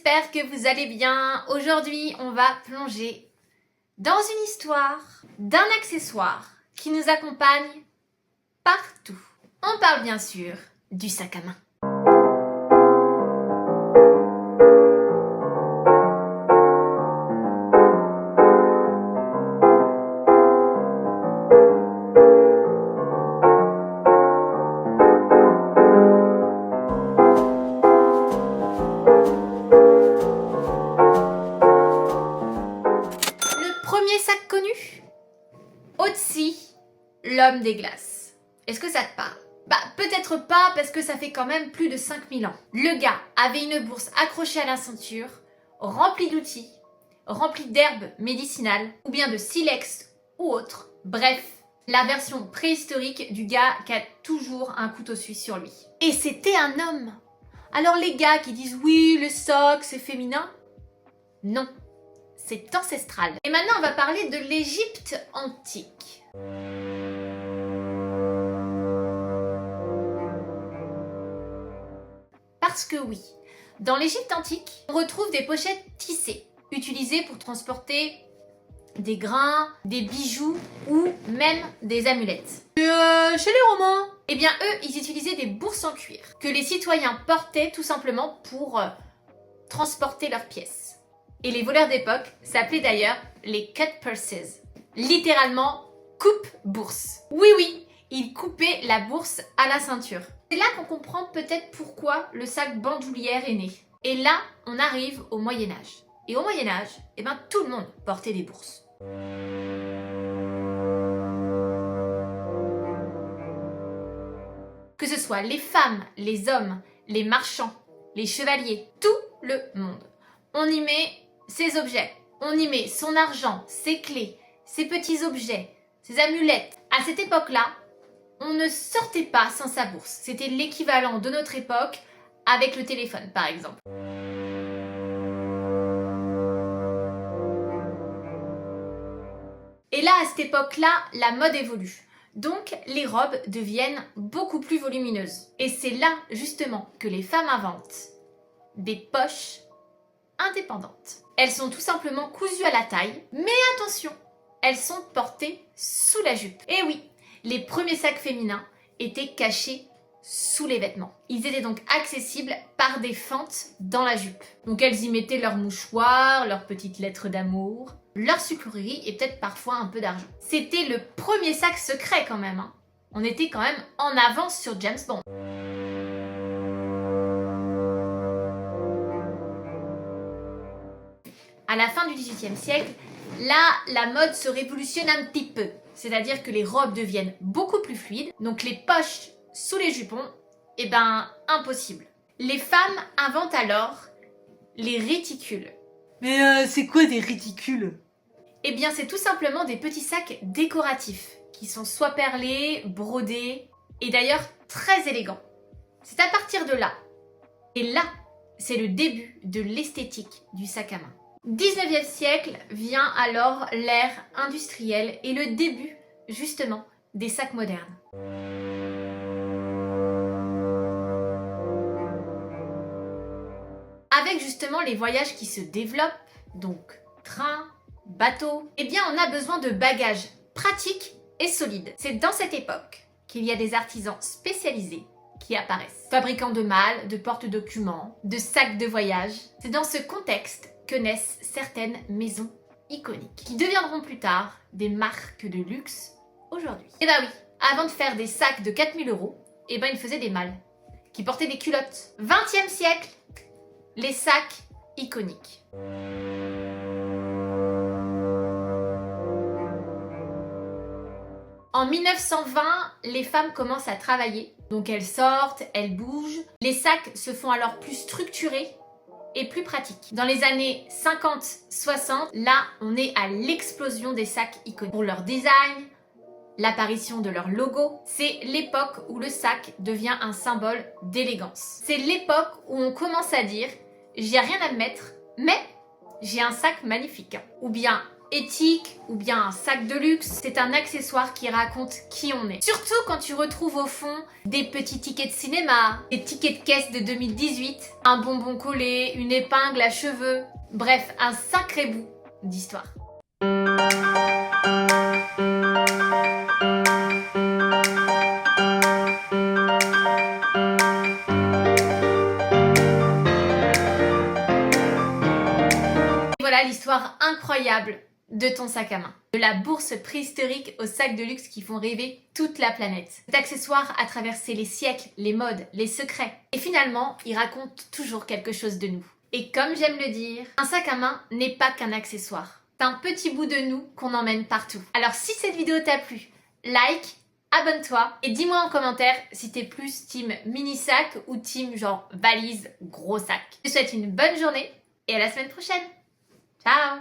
j'espère que vous allez bien. Aujourd'hui, on va plonger dans une histoire d'un accessoire qui nous accompagne partout. On parle bien sûr du sac à main. Sac connu? Otzi, l'homme des glaces. Est-ce que ça te parle? Peut-être pas parce que ça fait quand même plus de 5000 ans. Le gars avait une bourse accrochée à la ceinture, remplie d'outils, remplie d'herbes médicinales ou bien de silex ou autre. Bref, la version préhistorique du gars qui a toujours un couteau suisse sur lui. Et c'était un homme. Alors les gars qui disent oui, le soc c'est féminin, non. C'est ancestral. Et maintenant, on va parler de l'Égypte antique. Parce que oui, dans l'Égypte antique, on retrouve des pochettes tissées, utilisées pour transporter des grains, des bijoux ou même des amulettes. Chez les Romains, eh bien eux, ils utilisaient des bourses en cuir que les citoyens portaient tout simplement pour transporter leurs pièces. Et les voleurs d'époque s'appelaient d'ailleurs les cut purses. Littéralement, coupe-bourse. Oui, ils coupaient la bourse à la ceinture. C'est là qu'on comprend peut-être pourquoi le sac bandoulière est né. Et là, on arrive au Moyen-Âge. Et au Moyen-Âge, eh ben, tout le monde portait des bourses. Que ce soit les femmes, les hommes, les marchands, les chevaliers, tout le monde. On y met ses objets, on y met son argent, ses clés, ses petits objets, ses amulettes. À cette époque-là, on ne sortait pas sans sa bourse. C'était l'équivalent de notre époque avec le téléphone, par exemple. Et là, à cette époque-là, la mode évolue. Donc, les robes deviennent beaucoup plus volumineuses. Et c'est là, justement, que les femmes inventent des poches indépendantes. Elles sont tout simplement cousues à la taille, mais attention, elles sont portées sous la jupe. Et oui, les premiers sacs féminins étaient cachés sous les vêtements. Ils étaient donc accessibles par des fentes dans la jupe. Donc elles y mettaient leurs mouchoirs, leurs petites lettres d'amour, leurs sucreries et peut-être parfois un peu d'argent. C'était le premier sac secret quand même. On était quand même en avance sur James Bond. À la fin du XVIIIe siècle, là, la mode se révolutionne un petit peu. C'est-à-dire que les robes deviennent beaucoup plus fluides. Donc les poches sous les jupons, eh ben, impossible. Les femmes inventent alors les réticules. Mais c'est quoi des réticules? Eh bien, c'est tout simplement des petits sacs décoratifs qui sont soit perlés, brodés et d'ailleurs très élégants. C'est à partir de là. Et là, c'est le début de l'esthétique du sac à main. 19e siècle vient alors l'ère industrielle et le début, justement, des sacs modernes. Avec justement les voyages qui se développent, donc train, bateau, eh bien on a besoin de bagages pratiques et solides. C'est dans cette époque qu'il y a des artisans spécialisés qui apparaissent. Fabricants de malles, de porte-documents, de sacs de voyage. C'est dans ce contexte que naissent certaines maisons iconiques, qui deviendront plus tard des marques de luxe aujourd'hui. Et bah oui, avant de faire des sacs de 4000 €, eh ben ils faisaient des malles, qui portaient des culottes. 20e siècle, les sacs iconiques. En 1920, les femmes commencent à travailler, donc elles sortent, elles bougent. Les sacs se font alors plus structurés et plus pratique. Dans les années 50-60, là, on est à l'explosion des sacs iconiques. Pour leur design, l'apparition de leur logo, c'est l'époque où le sac devient un symbole d'élégance. C'est l'époque où on commence à dire « j'ai rien à me mettre, mais j'ai un sac magnifique ». Ou bien éthique ou bien un sac de luxe, c'est un accessoire qui raconte qui on est. Surtout quand tu retrouves au fond des petits tickets de cinéma, des tickets de caisse de 2018, un bonbon collé, une épingle à cheveux, bref, un sacré bout d'histoire. Voilà l'histoire incroyable de ton sac à main. De la bourse préhistorique aux sacs de luxe qui font rêver toute la planète. Cet accessoire a traversé les siècles, les modes, les secrets. Et finalement, il raconte toujours quelque chose de nous. Et comme j'aime le dire, un sac à main n'est pas qu'un accessoire. C'est un petit bout de nous qu'on emmène partout. Alors si cette vidéo t'a plu, like, abonne-toi et dis-moi en commentaire si t'es plus team mini sac ou team genre valise gros sac. Je te souhaite une bonne journée et à la semaine prochaine. Ciao!